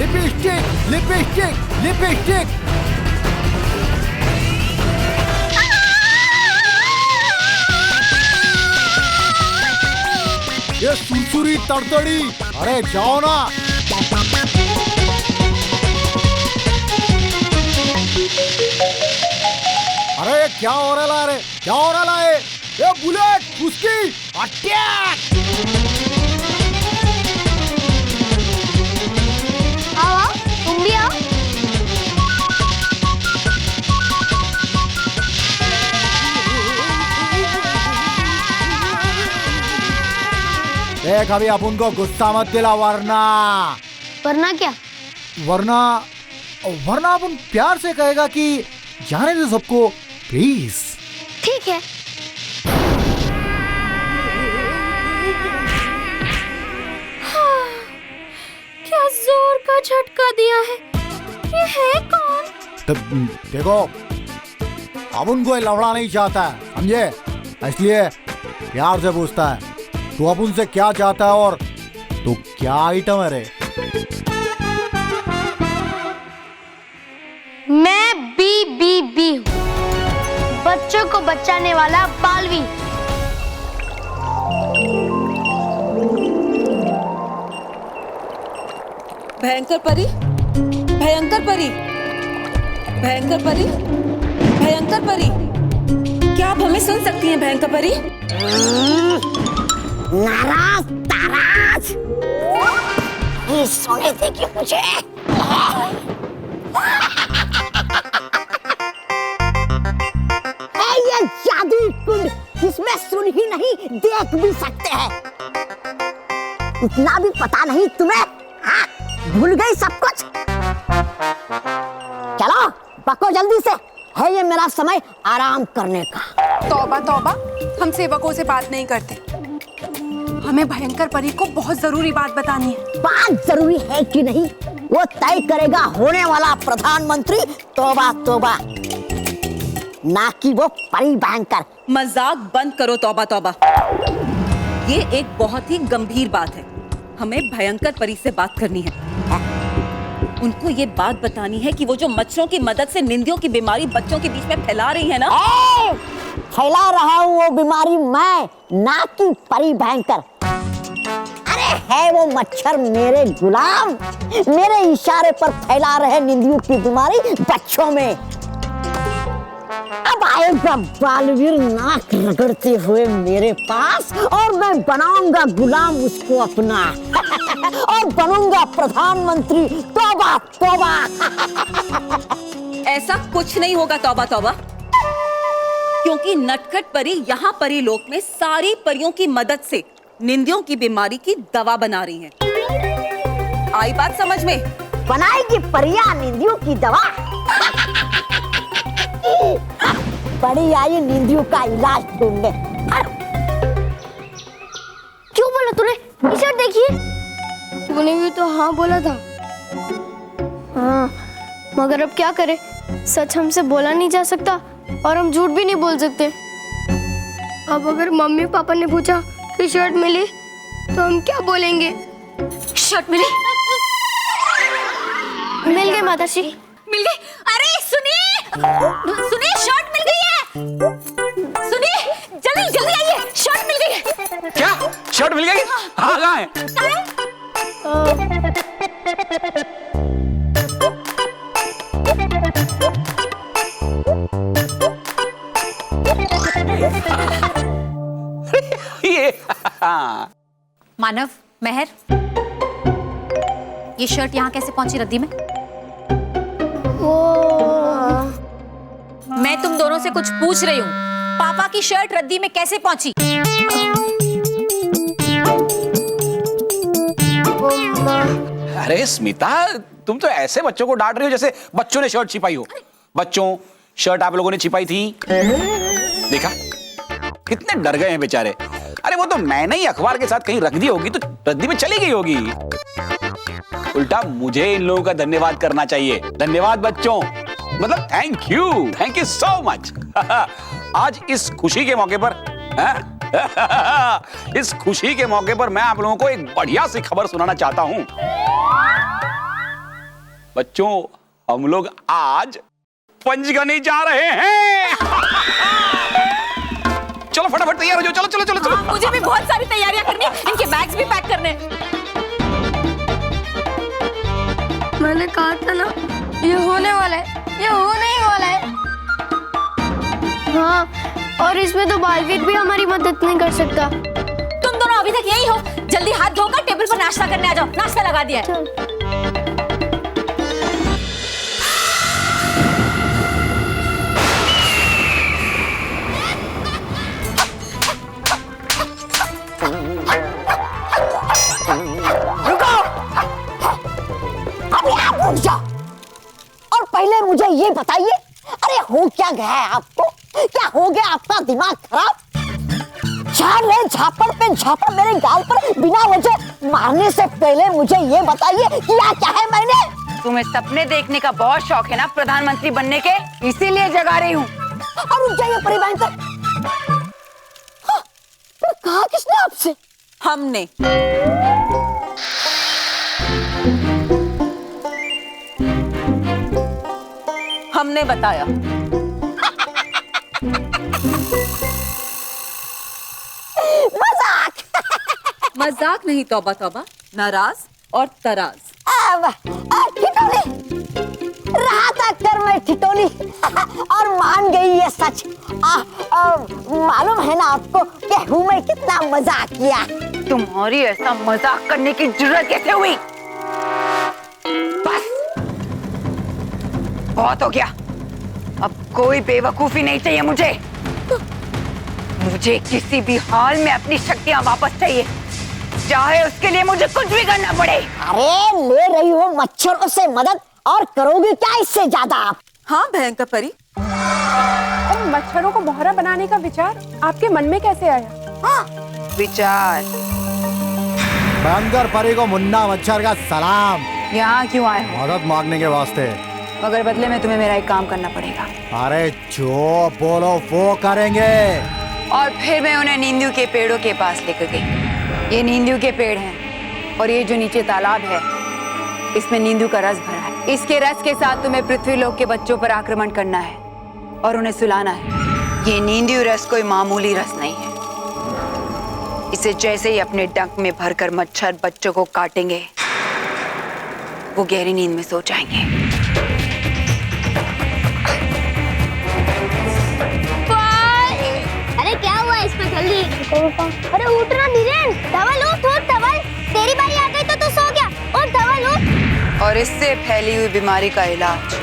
Lipstick lipstick lipstick. ये सुरसुरी तड़तड़ी, अरे जाओ ना। अरे क्या हो रहा है? क्या हो रहा है? ये बुलेट उसकी अटैक। आओ तुम भी आओ। देख अभी अपन को गुस्सा मत दिला, वरना क्या? वरना अपन प्यार से कहेगा कि जाने दो सबको प्लीज। ठीक है। हाँ, क्या जोर का झटका दिया है। ये है कौन? देखो अपन को लफड़ा नहीं चाहता है, समझे? इसलिए प्यार से पूछता है तू अपन से क्या चाहता है और तू क्या आइटम है रे? मैं बी हूँ, बच्चों को बचाने वाला बालवी। भयंकर परी, भयंकर परी, भयंकर परी, भयंकर परी, क्या आप हमें सुन सकती हैं भयंकर परी? नाराज ताराज ये सोने थे कि मुझे ये जादुई कुंड जिसमें सुन ही नहीं देख भी सकते हैं। इतना भी पता नहीं तुम्हें? हाँ, भूल गई सब कुछ। चलो पको जल्दी से, है ये मेरा समय आराम करने का। तौबा तौबा, हम सेवकों से बात नहीं करते। हमें भयंकर परी को बहुत जरूरी बात बतानी है। बात जरूरी है कि नहीं वो तय करेगा होने वाला प्रधानमंत्री। तौबा तौबा, ना कि वो परी भयंकर। मजाक बंद करो तौबा तौबा, ये एक बहुत ही गंभीर बात है। हमें भयंकर परी से बात करनी है। उनको ये बात बतानी है कि वो जो मच्छरों की मदद से निंदियों की बीमारी बच्चों के बीच में फैला रही है ना, फैला रहा हूँ वो बीमारी मैं, ना कि परी भयंकर। अरे है वो मच्छर मेरे गुलाम, मेरे इशारे पर फैला रहे निंदियों की बीमारी बच्चों में। अब आएगा बालवीर नाक रगड़ते हुए मेरे पास और मैं बनाऊंगा गुलाम उसको अपना और बनूंगा प्रधानमंत्री। तौबा तौबा। ऐसा कुछ नहीं होगा तौबा तौबा, क्योंकि नटखट परी यहाँ परी लोक में सारी परियों की मदद से निंदियों की बीमारी की दवा बना रही हैं। आई बात समझ में? बनाएगी परियां निंदियों की दवा। बड़ी आई निंदियों का इलाज ढूंढने। क्यों बोला तूने? टी-शर्ट देखिए। तूने भी तो हाँ बोला था। हाँ, मगर अब क्या करें? सच हमसे बोला नहीं जा सकता और हम झूठ भी नहीं बोल सकते। अब अगर मम्मी पापा ने पूछा कि शर्ट मिली तो हम क्या बोलेंगे? शर्ट मिली? मिल गई माताश्री। मिल गई? अरे सुनिए, सुनिए, शर्ट मिल गई है। सुनिए, जल्दी जल्दी आइए, शर्ट मिल गई है। क्या शर्ट मिल गई? हाँ कहाँ है? ये मानव, मेहर, ये शर्ट यहाँ कैसे पहुंची रद्दी में? मैं तुम दोनों से कुछ पूछ रही हूँ। पापा की शर्ट रद्दी में कैसे पहुंची? अरे स्मिता, तुम तो ऐसे बच्चों को डांट रही हो जैसे बच्चों ने शर्ट छिपाई हो। बच्चों, शर्ट आप लोगों ने छिपाई थी। देखा, कितने डर गए हैं बेचारे। अरे वो तो मैंने ही अखबार के साथ कहीं रख दी होगी तो रद्दी में चली गई होगी। उल्टा मुझे इन लोगों का धन्यवाद करना चाहिए। धन्यवाद बच्चों, मतलब थैंक यू सो मच। आज इस खुशी के मौके पर इस खुशी के मौके पर मैं आप लोगों को एक बढ़िया सी खबर सुनाना चाहता हूं। बच्चों हम लोग आज पंचगनी जा रहे हैं। चलो फटाफट तैयार हो जाओ, चलो चलो चलो चलो। मुझे भी बहुत सारी तैयारियां करनी, इनके बैग्स भी पैक करने। मैंने कहा था ना, ये होने वाला है, ये होने ही वाला है। हाँ, और इसमें तो बालवीर भी हमारी मदद नहीं कर सकता। तुम दोनों अभी तक यही हो, जल्दी हाथ धोकर टेबल पर नाश्ता करने आ जाओ, नाश्ता लगा दिया है। अभी आप रुक जाओ और पहले मुझे ये बताइए, अरे हो क्या गया है आपको? क्या हो गया? आपका दिमाग खराब? झापड़ पे झापड़ मेरे गाल पर बिना वजह मारने से पहले मुझे ये बताइए किया क्या है मैंने? तुम्हें सपने देखने का बहुत शौक है ना प्रधानमंत्री बनने के, इसीलिए जगा रही हूँ। और रुक जाइए परिबैंकर, हाँ, पर कहा किसने आपसे? हमने। हमने बताया। मजाक। मजाक नहीं तौबा तौबा, नाराज और तराज। ठिठोली रहा था कर मैं ठिठोली और मान गई ये सच। मालूम है ना आपको कि हूँ मैं कितना मजाक किया। तुम्हारी ऐसा मजाक करने की जरूरत कैसे हुई? बस बहुत हो गया, अब कोई बेवकूफी नहीं चाहिए मुझे। मुझे किसी भी हाल में अपनी शक्तियां वापस चाहिए, चाहे उसके लिए मुझे कुछ भी करना पड़े। अरे ले रही हो मच्छरों से मदद और करोगे क्या इससे ज्यादा आप? हाँ भयंकर परी, मच्छरों को मोहरा बनाने का विचार आपके मन में कैसे आया? हाँ? विचार? भयंकर परी को मुन्ना मच्छर का सलाम। यहाँ क्यों आए हो? मदद मांगने के वास्ते। मगर बदले में तुम्हें मेरा एक काम करना पड़ेगा। अरे जो बोलो वो करेंगे। और फिर मैं उन्हें नींदू के पेड़ों के पास लेकर गई। ये नींदू के पेड़ हैं और ये जो नीचे तालाब है इसमें नींदू का रस भरा है। इसके रस के साथ तुम्हें पृथ्वी लोक के बच्चों पर आक्रमण करना है और उन्हें सुलाना है। ये नींदू रस कोई मामूली रस नहीं है। इसे जैसे ही अपने डंक में भरकर मच्छर बच्चों को काटेंगे वो गहरी नींद में सो जाएंगे। अरे क्या हुआ इसमें? जल्दी अरे उठना धीरेन, धवल उठ उठ धवल, तेरी बारी आ गई तो तू सो गया। उठ धवल उठ। और इससे फैली हुई बीमारी का इलाज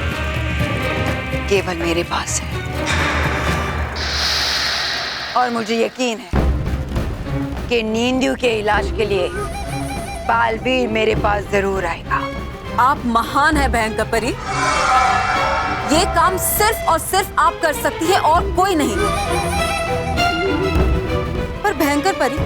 केवल मेरे पास है और मुझे यकीन है कि नींदू के इलाज के लिए बालवीर मेरे पास जरूर आएगा। आप महान है भयंकर परी, ये काम सिर्फ और सिर्फ आप कर सकती है और कोई नहीं। पर भयंकर परी,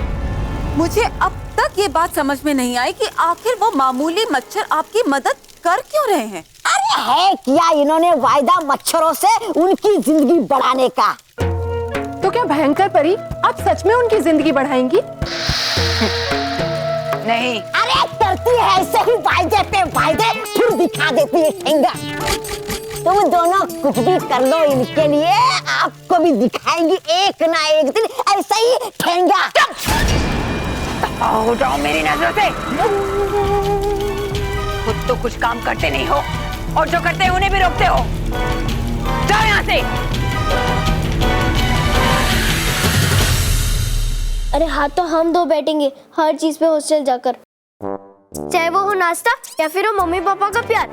मुझे अब तक ये बात समझ में नहीं आई कि आखिर वो मामूली मच्छर आपकी मदद कर क्यों रहे हैं? अरे है क्या इन्होंने वायदा मच्छरों से उनकी जिंदगी बढ़ाने का? तो क्या भयंकर परी आप सच में उनकी जिंदगी बढ़ाएंगी? नहीं। अरे करती है ऐसे ही वायदे पे वायदे, फिर दिखा देती है ठेंगा। तुम दोनों कुछ भी कर लो इनके लिए, आपको भी दिखाएंगी एक ना एक दिन ऐसा ही ठेंगा। हो जाओ मेरी नजरों से। खुद तो कुछ काम करते नहीं हो और जो करते हैं उन्हें भी रोकते हो। जाओ यहाँ से। अरे हाथ तो हम दो बैठेंगे हर चीज पे हॉस्टल जाकर, चाहे वो हो नाश्ता या फिर हो मम्मी पापा का प्यार।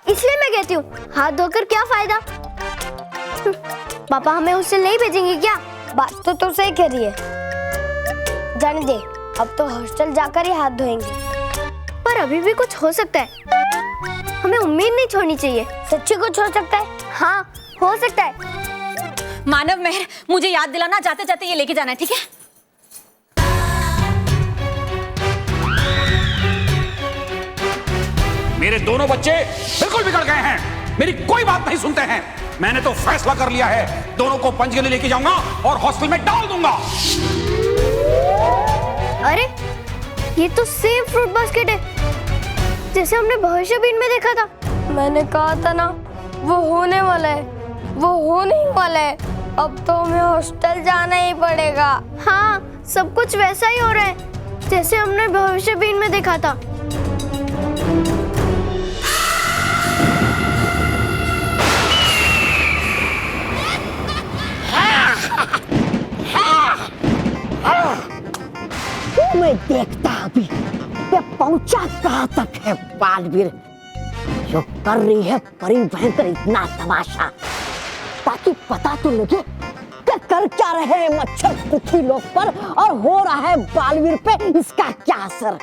इसलिए मैं कहती हूँ हाथ धोकर क्या फायदा। पापा हमें हॉस्टल नहीं भेजेंगे क्या? बात तो तू सही कह रही है, जाने दे, अब तो हॉस्टल जाकर ही हाथ धोएंगे। पर अभी भी कुछ हो सकता है, हमें उम्मीद नहीं छोड़नी चाहिए। सच्ची कुछ हो सकता है। हाँ हो सकता है। मानव मेहर, मुझे याद दिलाना, जाते जाते ये लेके जाना है, ठीक है? मेरे दोनों बच्चे बिल्कुल बिगड़ गए हैं, मेरी कोई बात नहीं सुनते हैं। मैंने तो फैसला कर लिया है, दोनों को पंचगनी लेके जाऊंगा और हॉस्टल में डाल दूंगा। अरे ये तो सेम फ्रूट बास्केट है जैसे हमने भविष्यवाणी में देखा था। मैंने कहा था ना, वो होने वाला है, वो होने ही वाला है। अब तो हमें हॉस्टल जाना ही पड़ेगा। हाँ, सब कुछ वैसा ही हो रहा है जैसे हमने भविष्यवाणी में देखा था। मैं देखता अभी ये पहुंचा कहाँ तक है बालवीर, जो कर रही है परी भयंकर इतना तमाशा, ताकि पता तो लगे कि कर क्या रहे हैं मच्छर पृथ्वी लोक पर और हो रहा है बालवीर पे इसका क्या असर।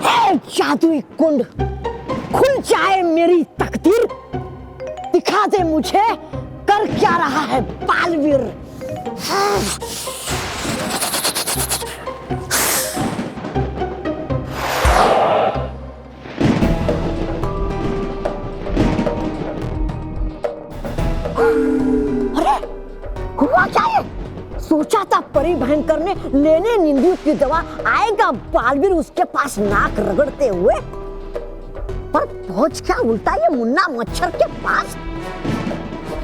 हे जादुई कुंड, खुल जाए मेरी तकदीर, दिखा दे मुझे कर क्या रहा है बालवीर। अरे हुआ क्या है? सोचा था परी भयंकर ने लेने निंदू की दवा आएगा बालवीर उसके पास नाक रगड़ते हुए, पर पहुंच क्या उल्टा ये मुन्ना मच्छर के पास।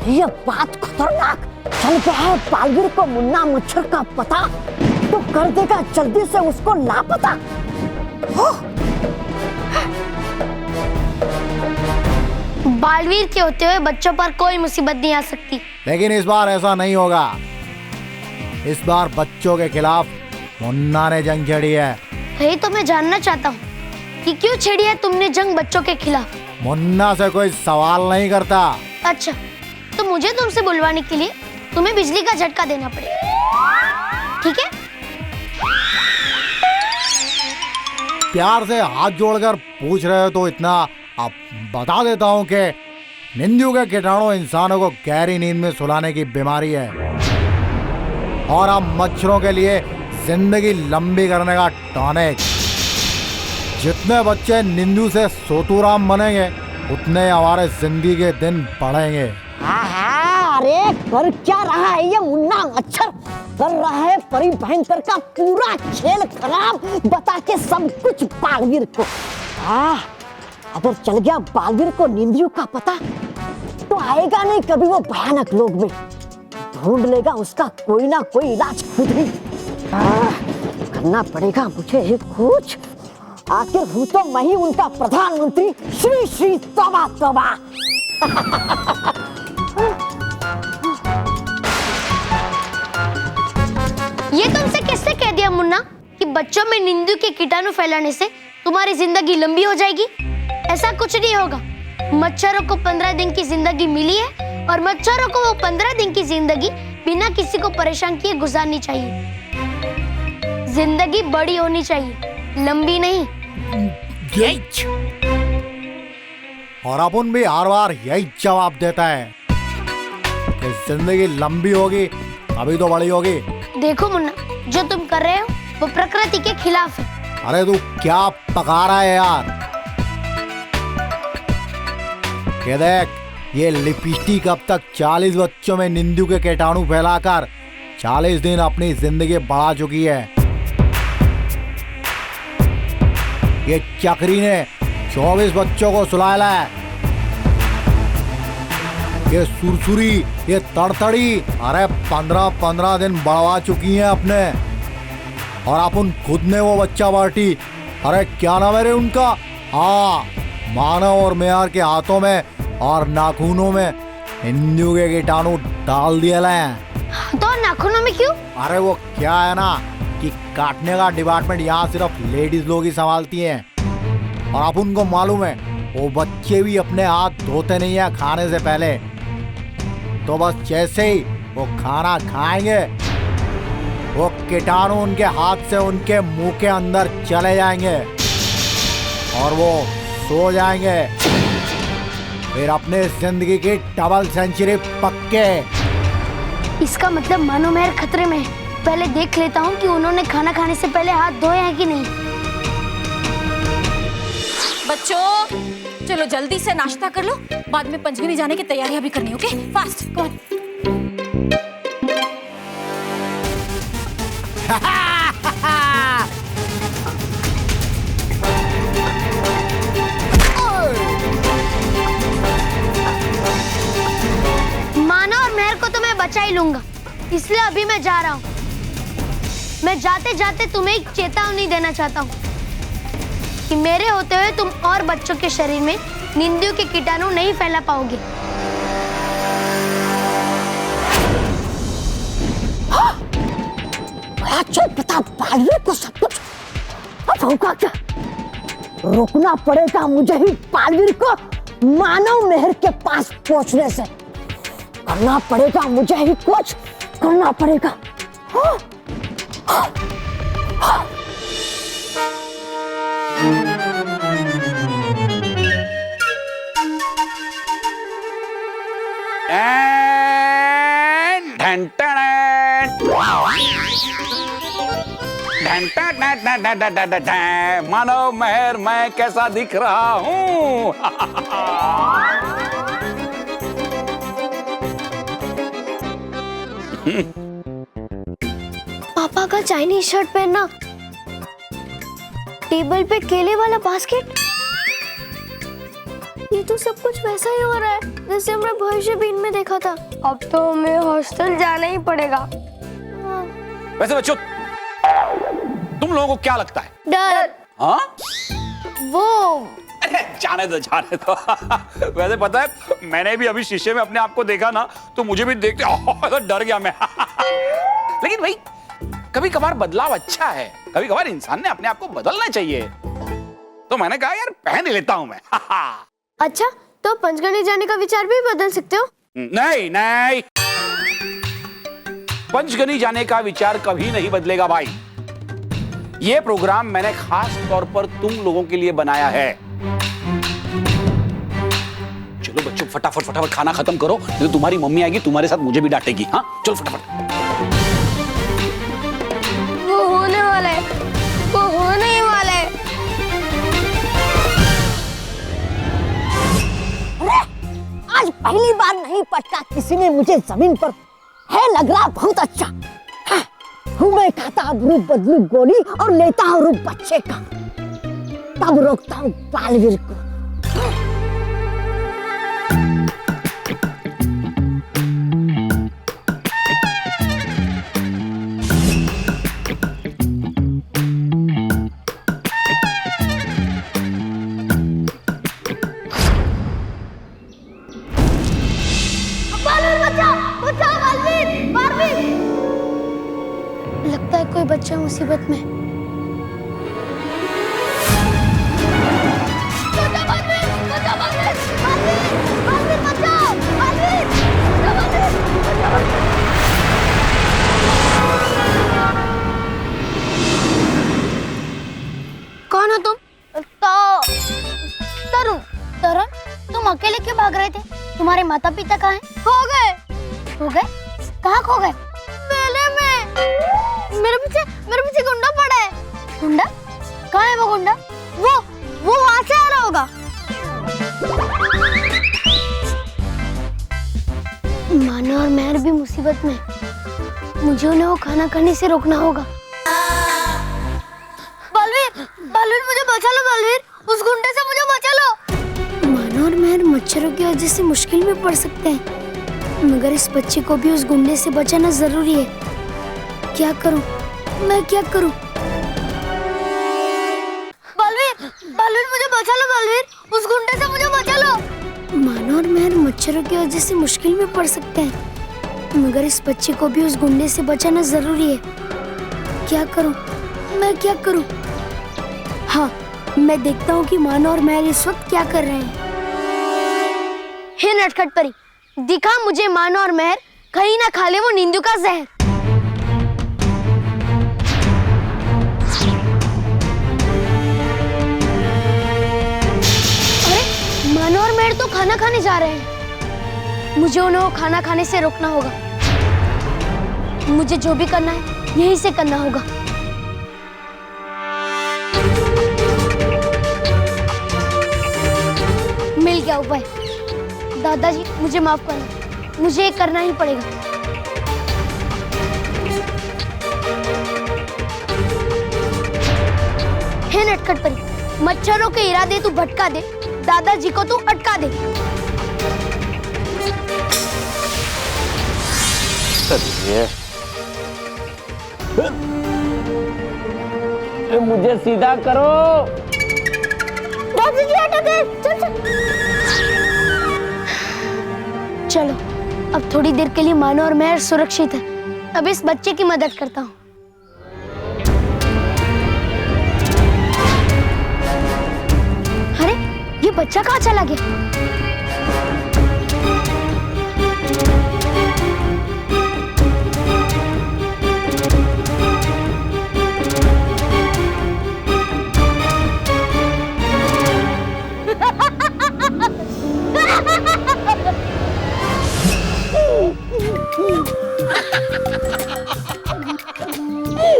ये बात खतरनाक, चल गया है बालवीर को मुन्ना मच्छर का पता तो कर देगा जल्दी से उसको लापता। बालवीर के होते हुए बच्चों पर कोई मुसीबत नहीं आ सकती। लेकिन इस बार ऐसा नहीं होगा। इस बार बच्चों के खिलाफ मुन्ना ने जंग छेड़ी है। यही तो मैं जानना चाहता हूँ कि क्यों छेड़ी है तुमने जंग बच्चों के खिलाफ। मुन्ना से कोई सवाल नहीं करता। अच्छा, तो मुझे तुमसे बुलवाने के लिए तुम्हें बिजली का झटका देना पड़ेगा, ठीक है? प्यार से हाथ जोड़कर पूछ रहे हो तो इतना अब बता देता हूँ कि निंदू के कीटाणु इंसानों को गहरी नींद में सुलाने की बीमारी है, और अब मच्छरों के लिए जिंदगी लंबी करने का टॉनिक। जितने बच्चे निंदू से सोतूराम बनेंगे उतने हमारे जिंदगी के दिन बढ़ेंगे। अरे कर क्या रहा है ये मुन्ना मच्छर, कर रहा है परी भयंकर का पूरा खेल खराब, बता के सब कुछ बालवीर को। अगर चल गया बालवीर को निंदियों का पता तो आएगा नहीं कभी वो भयानक लोक में, ढूंढ लेगा उसका कोई ना कोई इलाज खुद ही। करना पड़ेगा मुझे एक कुछ, आखिर हूँ तो मैं ही उनका प्रधानमंत्री श्री श्री तौबा तौबा। ये तुमसे किसने कह दिया मुन्ना कि बच्चों में निंदू के कीटाणु फैलाने से तुम्हारी जिंदगी लंबी हो जाएगी? ऐसा कुछ नहीं होगा। मच्छरों को 15 दिन की जिंदगी मिली है और मच्छरों को वो 15 दिन की जिंदगी बिना किसी को परेशान किए गुजारनी चाहिए। जिंदगी बड़ी होनी चाहिए, लंबी नहीं। और अपन भी हर बार यही जवाब देता है कि जिंदगी लंबी होगी अभी तो बड़ी होगी। देखो मुन्ना, जो तुम कर रहे हो वो प्रकृति के खिलाफ है। अरे तू क्या पका रहा है यार? ये देख, ये लिपस्टिक अब तक 40 बच्चों में निंदू के कीटाणु फैलाकर 40 दिन अपनी जिंदगी बढ़ा चुकी है। ये चक्री ने 24 बच्चों को सुलाया है। ये सुरसुरी, ये तड़तड़ी, अरे 15-15 दिन बढ़वा चुकी हैं अपने। और अपन खुद ने वो बच्चा पार्टी, अरे क्या नाम है रे उनका, हाँ, मानव और मेयर के हाथों में और नाखूनों में निंदू के कीटाणु डाल दिए हैं। तो नाखूनों में क्यों? अरे वो क्या है ना कि काटने का डिपार्टमेंट यहाँ सिर्फ लेडीज लोग ही संभालती हैं, और अब उनको मालूम है वो बच्चे भी अपने हाथ धोते नहीं है खाने से पहले। तो बस जैसे ही वो खाना खाएंगे वो कीटाणु उनके हाथ से उनके मुंह के अंदर चले जाएंगे और वो सो जाएंगे। फिर अपने जिंदगी की डबल सेंचुरी पक्के। इसका मतलब मानो मेहर खतरे में है। पहले देख लेता हूँ कि उन्होंने खाना खाने से पहले हाथ धोए हैं कि नहीं। बच्चों चलो जल्दी से नाश्ता कर लो, बाद में पंचगनी जाने की तैयारियां भी करनी, ओके? Fast come on. बचा ही लूंगा, इसलिए अभी मैं जा रहा हूँ। मैं जाते जाते तुम्हें एक चेतावनी देना चाहता हूँ कि मेरे होते हुए तुम और बच्चों के शरीर में नींदियों के कीटाणु नहीं फैला पाओगे। अच्छा पता पालवीर को सब कुछ। अब होगा क्या? रोकना पड़ेगा मुझे ही पालवीर को मानव मेहर के पास पहुंचने से। करना पड़ेगा मुझे ही कुछ करना पड़ेगा। हाँ? हाँ? हाँ? मानव मेहर मैं कैसा दिख रहा हूँ? पापा का चाइनीज शर्ट पहनना, टेबल पे केले वाला बास्केट, ये तो सब कुछ वैसा ही हो रहा है जैसे हमने भविष्य बीन में देखा था। अब तो हमें हॉस्टल जाना ही पड़ेगा। वैसे बच्चों, तुम लोगों को क्या लगता है? डर। हाँ? वो अरे जाने दो जाने दो। वैसे पता है, मैंने भी अभी शीशे में अपने आप को देखा ना, तो मुझे भी देखते तो डर गया मैं। लेकिन भाई, कभी कभार बदलाव अच्छा है, कभी कभार इंसान ने अपने आप को बदलना चाहिए। तो मैंने कहा यार पहन लेता हूं मैं। अच्छा, तो पंचगनी जाने का विचार भी बदल सकते हो? नहीं नहीं, पंचगनी जाने का विचार कभी नहीं बदलेगा भाई। ये प्रोग्राम मैंने खास तौर पर तुम लोगों के लिए बनाया है। चलो बच्चों, फटाफट फटाफट खाना खत्म करो, नहीं तो तुम्हारी मम्मी आएगी, तुम्हारे साथ मुझे भी डांटेगी। हाँ चलो फटाफट। वो होने वाला है, वो होने ही वाला है। अरे आज पहली बार नहीं पटका किसी ने मुझे जमीन पर। है लग रहा बहुत अच्छा। हूँ मैं खाता अब रूप बदलू गोली और लेता हूँ रूप बच्चे का, तब रोकता हूँ पालवीर को। लगता है कोई बच्चा मुसीबत में। कौन हो तुम? तरुण। तरुण, तुम अकेले क्यों भाग रहे थे? तुम्हारे माता पिता कहाँ हैं? खो गए। खो गए? कहाँ खो गए? मेले में। मेरे पीछे गुंडा पड़ा है। गुंडा? कहाँ है वो गुंडा? वो वहाँ से आ रहा होगा। माना और मेहर भी मुसीबत में, मुझे उन्हें वो खाना खाने से रोकना होगा। बलवीर मुझे बचा लो। बलवीर, उस गुंडे से मुझे बचा लो। माना और मेहर मच्छरों की वजह से मुश्किल में पड़ सकते हैं, मगर इस बच्चे को भी उस गुंडे से बचाना जरूरी है। क्या करूं? मैं क्या करूं? बलवीर मुझे बचा लो। बलवीर, उस गुंडे से मुझे बचा लो। माना और मेहर मच्छरों की वजह से मुश्किल में पड़ सकते हैं, मगर इस बच्चे को भी उस गुंडे से बचाना जरूरी है। क्या करूं? मैं क्या करूं? हाँ, मैं देखता हूँ कि माना और मेहर इस वक्त क्या कर रहे हैं। हे नटखट परी, दिखा मुझे माना और मेहर कहीं ना खा ले वो नींदू का जहर। अरे माना और मेहर तो खाना खाने जा रहे हैं, मुझे उन्हें वो खाना खाने से रोकना होगा। मुझे जो भी करना है यहीं से करना होगा। मिल गया उपाय। दादाजी मुझे माफ करना, मुझे ये करना ही पड़ेगा। हे नटखट परी, मच्छरों के इरादे तू भटका दे, दादाजी को तू अटका दे। मुझे सीधा करो। दादाजी अटक गए। चल चल। चलो अब थोड़ी देर के लिए मानो और मैं सुरक्षित है। अब इस बच्चे की मदद करता हूँ। अरे ये बच्चा कहाँ चला गया?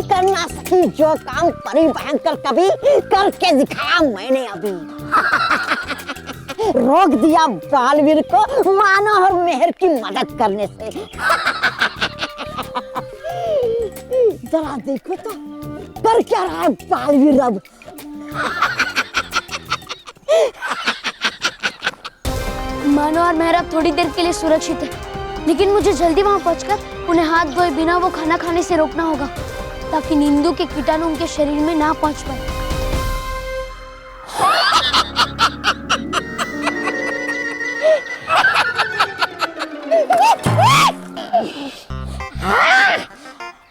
करना सही जो काम परी भयंकर कभी करके दिखाया मैंने अभी। रोक दिया बालवीर को मानो और मेहर की मदद करने से। जरा देखो तो कर क्या रहा है बालवीर अब। मानो और मेहर अब थोड़ी देर के लिए सुरक्षित है, लेकिन मुझे जल्दी वहां पहुंचकर उन्हें हाथ धोए बिना वो खाना खाने से रोकना होगा, ताकि नींदू के कीटाणु उनके शरीर में ना पहुंच पाए।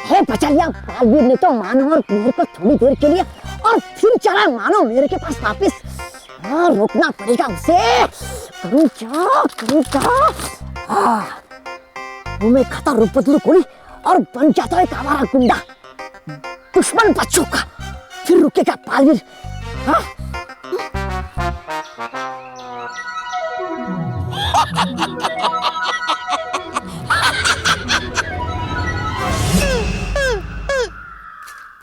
हे बचलिया बालवीर ने तो मानो और मेहर को थोड़ी देर के लिए और फिर चला मानो मेहर के पास वापिस। हाँ रोकना पड़ेगा उसे। करूँ क्या? वो मैं खाता रूप बदलू कोई और बन जाता है एक आवारा गुंडा, दुश्मन बच्चों का। फिर रुकेगा बालवीर। हाँ?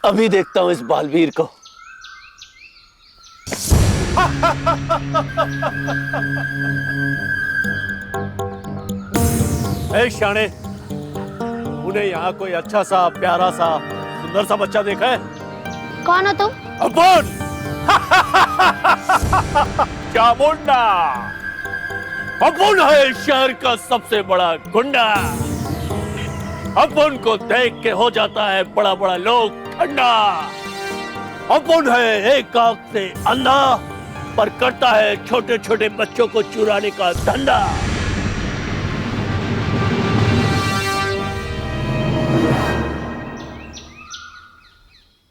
अभी देखता हूं इस बालवीर को। ए शाणे, तूने यहाँ कोई अच्छा सा प्यारा सा सुंदर सा बच्चा देखा है? कौन हो तुम? अपन। चामुंडा। अपन है शहर का सबसे बड़ा गुंडा। अपन को देख के हो जाता है बड़ा बड़ा लोग ठंडा। अपन है एक आंख से अंधा, पर करता है छोटे छोटे बच्चों को चुराने का धंधा।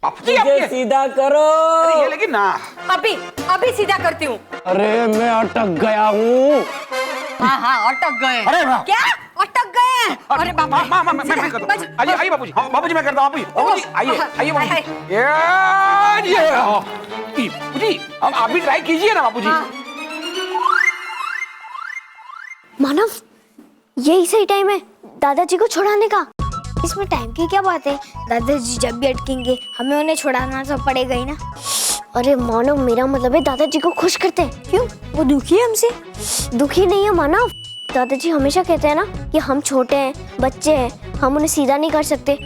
मुझे सीधा करो। अरे ये लेकिन ना। अभी सीधा करती हूँ। अरे मैं अटक गया हूँ। हाँ अटक गए। अरे वाह। क्या अटक गए हैं? अरे बाप रे। मैं करता हूँ। आइए बाबूजी। हाँ बाबूजी मैं करता हूँ। बाबूजी आइए बाबूजी। ये बाबूजी आप भी ट्राई कीजिए ना बाबूजी। मानव, यही सही टाइम है दादाजी को छुड़ाने का। इसमें टाइम की क्या बात है? दादाजी जब भी अटकेंगे हमें उन्हें छुड़ाना तो पड़ेगा ही ना। अरे मानव, मेरा मतलब है दादाजी को खुश करते हैं। क्यों? वो दुखी है हमसे? दुखी नहीं है मानव। दादाजी हमेशा कहते हैं ना कि हम छोटे हैं, बच्चे हैं, हम उन्हें सीधा नहीं कर सकते।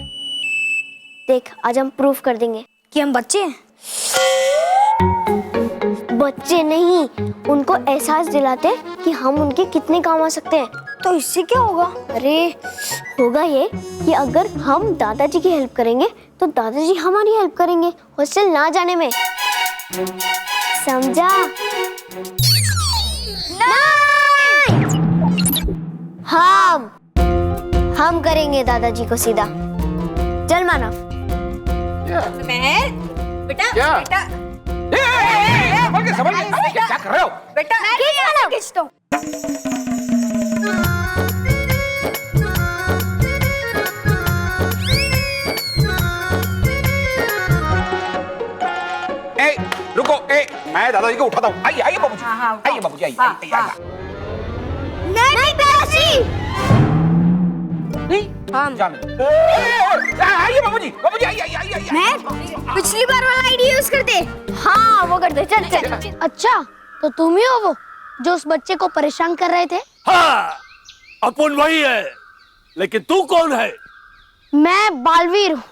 देख आज हम प्रूफ कर देंगे कि हम बच्चे हैं। बच्चे नहीं, उनको एहसास दिलाते कि हम उनके कितने काम आ सकते हैं। तो इससे क्या होगा? अरे होगा ये कि अगर हम दादाजी की हेल्प करेंगे तो दादाजी हमारी हेल्प करेंगे हॉस्टल ना जाने में। समझा? नहीं! हम करेंगे दादाजी को सीधा। चल मानव। बेटा समझ गए क्या कर रहे हो? बेटा खींच दो। रुको मैं दादाजी को उठाता हूँ। आइए बाबूजी। आइए बाबूजी आइए। नहीं दादाजी। आइए बाबूजी आइए। मैं पिछली बार वाला आइडिया यूज करते। हाँ वो करते। चल। अच्छा तो तुम ही हो वो जो उस बच्चे को परेशान कर रहे थे? हाँ, अपन वही है। लेकिन तू कौन है? मैं बालवीर हूँ,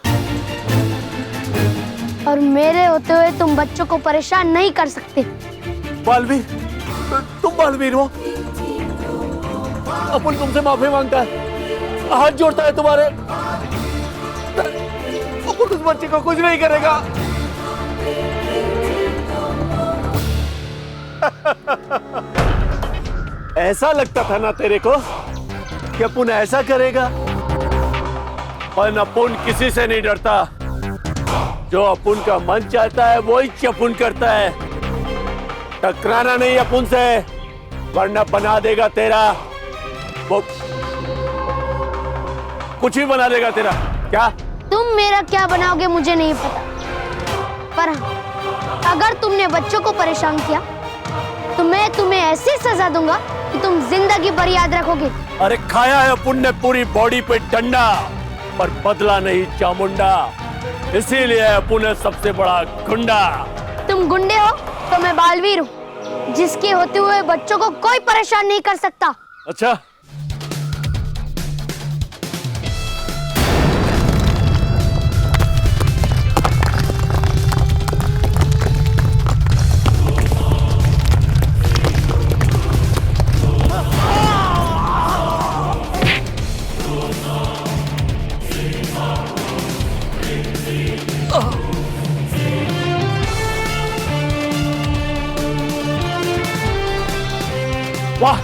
और मेरे होते हुए तुम बच्चों को परेशान नहीं कर सकते। बालवीर? तुम बालवीर हो? अपन तुमसे माफी मांगता है। हाथ जोड़ता है तुम्हारे। अपुन उस बच्चे को कुछ नहीं करेगा। ऐसा लगता था ना तेरे को कि अपुन ऐसा करेगा, पर अपुन किसी से नहीं डरता। जो अपुन का मन चाहता है वही अपुन करता है। टकराना नहीं अपुन से, वरना बना देगा तेरा वो, कुछ भी बना देगा तेरा। क्या तुम मेरा क्या बनाओगे मुझे नहीं पता, पर हाँ, अगर तुमने बच्चों को परेशान किया तो मैं तुम्हें ऐसी सजा दूंगा कि तुम जिंदगी भर याद रखोगे। अरे खाया है अपुन ने पूरी बॉडी पे डंडा, पर बदला नहीं चामुंडा, इसीलिए अपुन है सबसे बड़ा गुंडा। तुम गुंडे हो तो मैं बालवीर हूँ, जिसके होते हुए बच्चों को कोई परेशान नहीं कर सकता। अच्छा, वाह,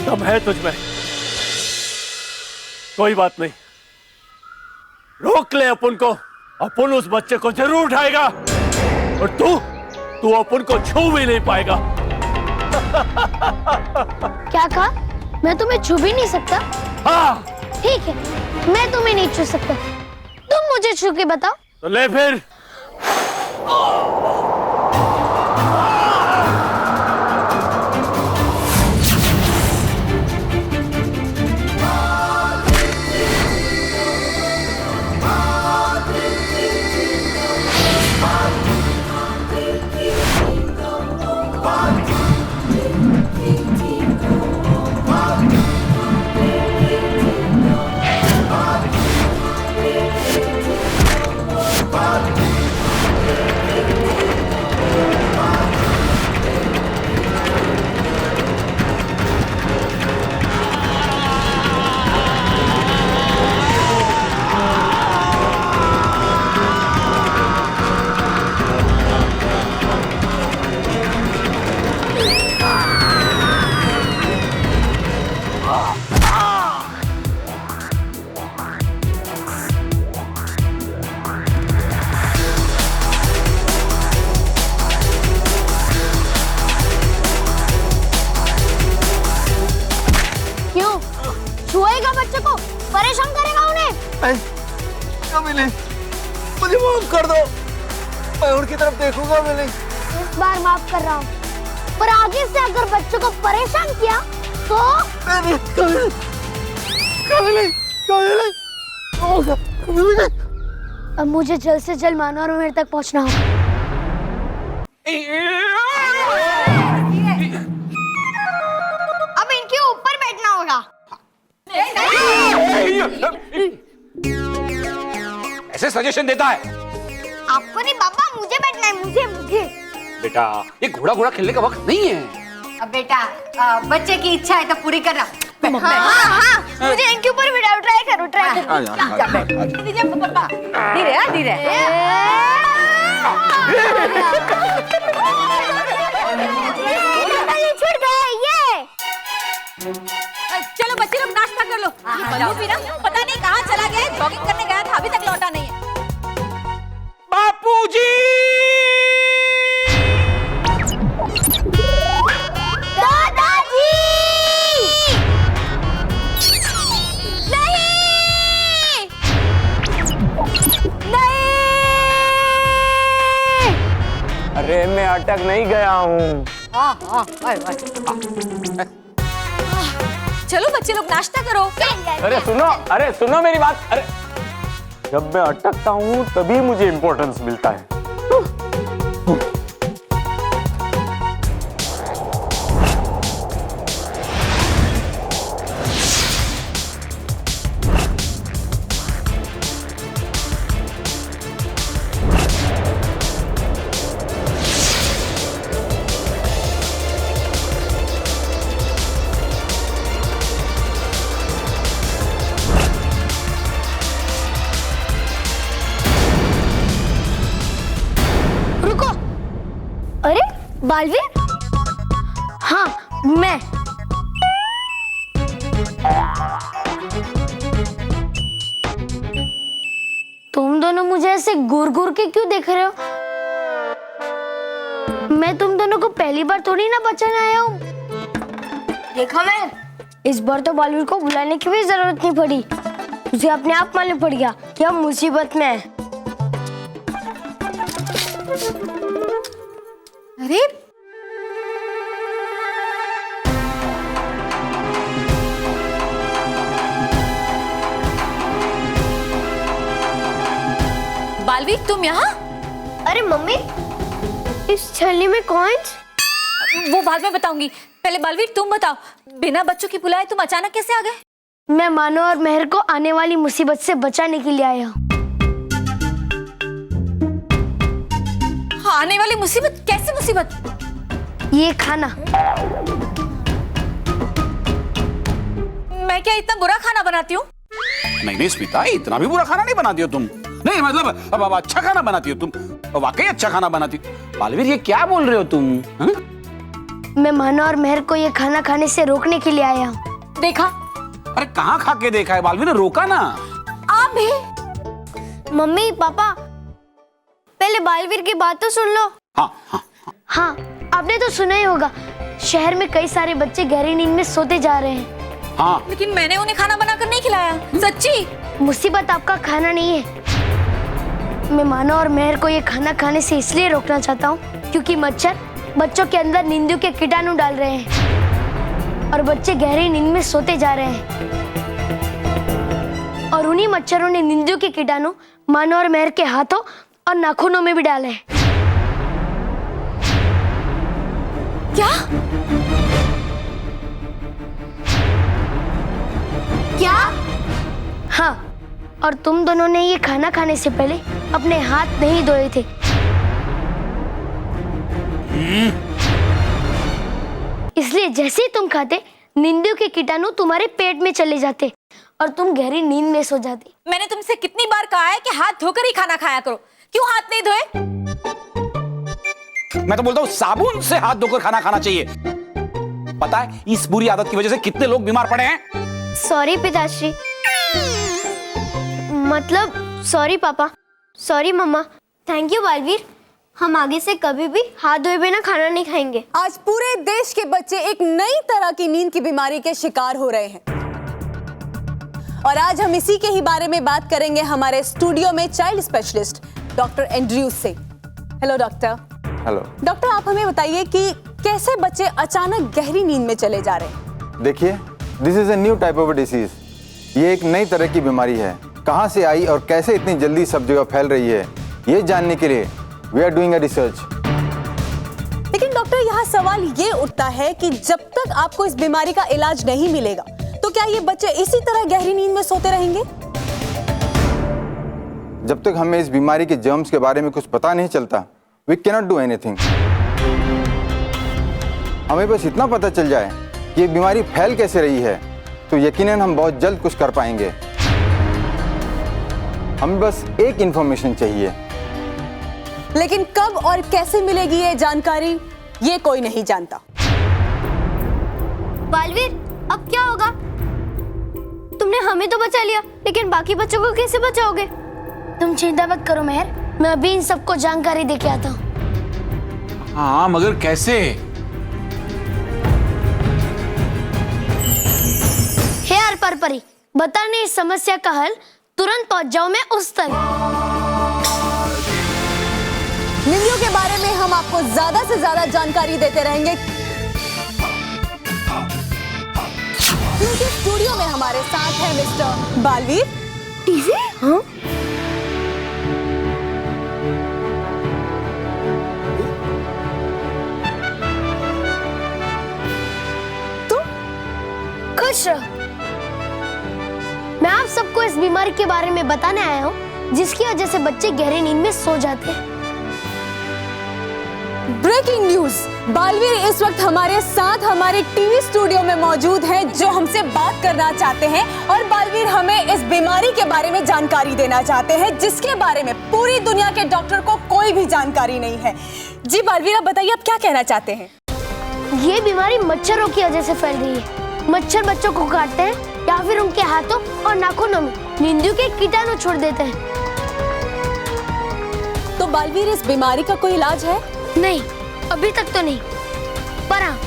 दम है तुझमें। कोई बात नहीं, रोक ले अपुन को। अपुन उस बच्चे को जरूर उठाएगा, और तू अपुन को छू भी नहीं पाएगा। क्या कहा? मैं तुम्हें छू भी नहीं सकता? हाँ, ठीक है, मैं तुम्हें नहीं छू सकता, तुम मुझे छू के बताओ। तो ले फिर। परेशान करेगा उन्हें। मिली, मुझे माफ कर दो, मैं उनकी तरफ देखूंगा मिली। इस बार माफ कर रहा हूँ, पर आगे से अगर बच्चों को परेशान किया तो अब मुझे जल्द से जल्द मानव तक पहुँचना होगा। अब इनके ऊपर बैठना होगा। ऐसे सजेशन देता है? आपको नहीं पापा, मुझे बैठना है, मुझे। बेटा, ये घोड़ा घोड़ा खेलने का वक्त नहीं है। अब बेटा, बच्चे की इच्छा है तो पूरी कर रहा। हाँ, मुझे इनके ऊपर बिठाओ, ट्राई करो। धीरे धीरे। छूट गए ये। चलो बच्चे लोग नाश्ता कर लो। बल्लू भी ना पता नहीं कहाँ चला गया है, जॉगिंग करने गया था, अभी तक लौटा नहीं है। बापूजी! दादाजी! नहीं! अरे मैं अटक नहीं गया हूँ। चलो बच्चे लोग नाश्ता करो। अरे सुनो मेरी बात। अरे जब मैं अटकता हूँ तभी मुझे इंपॉर्टेंस मिलता है। बालवीर? हाँ, मैं। तुम दोनों मुझे ऐसे घूर घूर के क्यों देख रहे हो? मैं तुम दोनों को पहली बार थोड़ी ना बचाने आया हूँ। देखा मैं, इस बार तो बालवीर को बुलाने की भी जरूरत नहीं पड़ी। उसे अपने आप मालूम पड़ गया कि हम मुसीबत में हैं। अरे बालवीर, तुम यहाँ? अरे मम्मी, इस छलनी में कॉइंस? वो बाद में बताऊंगी, पहले बालवीर तुम बताओ, बिना बच्चों की बुलाए तुम अचानक कैसे आ गए? मैं मानो और मेहर को आने वाली मुसीबत से बचाने के लिए आया हूँ। आने वाली मुसीबत? कैसी मुसीबत? ये खाना। मैं क्या इतना बुरा खाना बनाती हूँ? नहीं स्मिता, इतना भी बुरा खाना नहीं बनाती हो तुम। नहीं मतलब अब अच्छा खाना बनाती हो तुम, वाकई अच्छा खाना बनाती हो। बालवीर ये क्या बोल रहे हो तुम? मैं मानो और मेहर को ये खाना खाने से रोकने के लिए आया हूँ। देखा? अरे कहाँ खा के देखा है बालवीर ने? रोका ना। आप भी? मम्मी पापा, पहले बालवीर की बात तो सुन लो। हाँ, आपने तो सुना ही होगा, शहर में कई सारे बच्चे गहरी नींद में सोते जा रहे हैं। हाँ, लेकिन मैंने उन्हें खाना बनाकर नहीं खिलाया। सच्ची? मुसीबत आपका खाना नहीं है। मैं मानो और मेहर को ये खाना खाने से इसलिए रोकना चाहता हूँ क्योंकि मच्छर बच्चों के अंदर नींदू के कीटाणु डाल रहे हैं और बच्चे गहरी नींद में सोते जा रहे हैं। और उन्हीं मच्छरों ने नींदू के कीटाणु मानो और मेहर के हाथों और नाखूनों में भी डाले हैं। क्या? क्या? हाँ, और तुम दोनों ने ये खाना खाने से पहले अपने हाथ नहीं धोए थे। इसलिए जैसे ही तुम खाते, नींदू के कीटाणु तुम्हारे पेट में चले जाते और तुम गहरी नींद में सो जाती। मैंने तुमसे कितनी बार कहा है कि हाथ धोकर ही खाना खाया करो, क्यों हाथ नहीं धोए? मैं तो बोलता हूँ साबुन से हाथ धोकर खाना खाना चाहिए। पता है इस बुरी आदत की वजह से कितने लोग बीमार पड़े हैं। सॉरी पिताश्री, मतलब sorry papa, sorry mama. Thank you Baalveer, हम आगे से कभी भी हाथ धोए बिना खाना नहीं खाएंगे। आज पूरे देश के बच्चे एक नई तरह की नींद की बीमारी के शिकार हो रहे हैं और आज हम इसी के ही बारे में बात करेंगे हमारे स्टूडियो में चाइल्ड स्पेशलिस्ट डॉक्टर एंड्रयूज से। Hello doctor. हेलो डॉक्टर, आप हमें बताइए कि कैसे बच्चे अचानक गहरी नींद में चले जा रहे हैं। देखिए, this is a new type of disease. ये एक नई तरह की बीमारी है। कहाँ से आई और कैसे इतनी जल्दी सब जगह फैल रही है, ये जानने के लिए we are doing a research. लेकिन डॉक्टर, यहाँ सवाल ये उठता है कि जब तक आपको इस बीमारी का इलाज नहीं मिलेगा तो क्या ये बच्चे इसी तरह गहरी नींद में सोते रहेंगे? जब तक हमें इस बीमारी के जर्म्स के बारे में कुछ पता नहीं चलता, वी कैनॉट डू एनीथिंग। हमें बस इतना पता चल जाए कि ये बीमारी फैल कैसे रही है तो यकीनन हम बहुत जल्द कुछ कर पाएंगे। हमें बस एक इंफॉर्मेशन चाहिए। लेकिन कब और कैसे मिलेगी ये जानकारी, ये कोई नहीं जानता। बालवीर, अब क्या होगा? तुमने हमें तो बचा लिया, लेकिन बाकी बच्चों को कैसे बचाओगे? तुम चिंता मत करो मेहर, मैं अभी इन सबको जानकारी देके आता हूँ। हाँ, मगर कैसे? हे यार परपरी, बताने इस समस्या का हल तुरंत पहुंच जाओ मैं उस तक। नींदियों के बारे में हम आपको ज्यादा से ज्यादा जानकारी देते रहेंगे क्योंकि स्टूडियो में हमारे साथ है मिस्टर बालवीर। टीवी? हाँ? खुश रहो। मैं आप सबको इस बीमारी के बारे में बताने आया हूँ जिसकी वजह से बच्चे गहरी नींद में सो जाते हैं। ब्रेकिंग न्यूज, बालवीर इस वक्त हमारे साथ हमारे टीवी स्टूडियो में मौजूद हैं जो हमसे बात करना चाहते हैं और बालवीर हमें इस बीमारी के बारे में जानकारी देना चाहते हैं जिसके बारे में पूरी दुनिया के डॉक्टर को कोई भी जानकारी नहीं है। जी बालवीर, आप बताइए, आप क्या कहना चाहते हैं? ये बीमारी मच्छरों की वजह से फैल रही है। मच्छर बच्चों को काटते हैं या फिर उनके हाथों और नाखूनों में नींदू के कीटाणु छोड़ देते हैं। तो बालवीर, इस बीमारी का कोई इलाज है? नहीं, अभी तक तो नहीं, पर हाँ,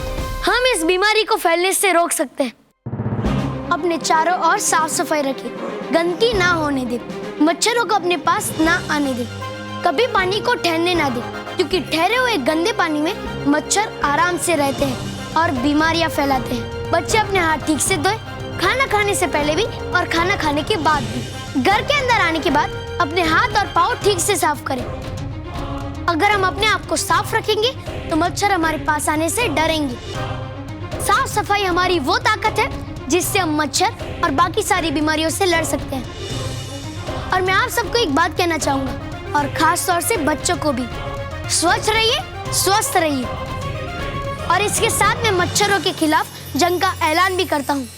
हम इस बीमारी को फैलने से रोक सकते हैं। अपने चारों ओर साफ सफाई रखें, गंदगी ना होने दें, मच्छरों को अपने पास ना आने दें, कभी पानी को ठहरने ना दें, क्योंकि ठहरे हुए गंदे पानी में मच्छर आराम से रहते हैं और बीमारियां फैलाते हैं। बच्चे अपने हाथ ठीक से धोएं, खाना खाने से पहले भी और खाना खाने के बाद भी। घर के अंदर आने के बाद अपने हाथ और पाँव ठीक से साफ करें। अगर हम अपने आप को साफ रखेंगे तो मच्छर हमारे पास आने से डरेंगे। साफ सफाई हमारी वो ताकत है जिससे हम मच्छर और बाकी सारी बीमारियों से लड़ सकते हैं। और मैं आप सबको एक बात कहना चाहूंगा, और खास तौर से बच्चों को भी, स्वच्छ रहिए, स्वस्थ रहिए। और इसके साथ मैं मच्छरों के खिलाफ जंग का ऐलान भी करता हूँ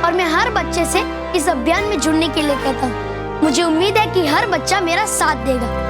और मैं हर बच्चे से इस अभियान में जुड़ने के लिए कहता हूँ। मुझे उम्मीद है कि हर बच्चा मेरा साथ देगा।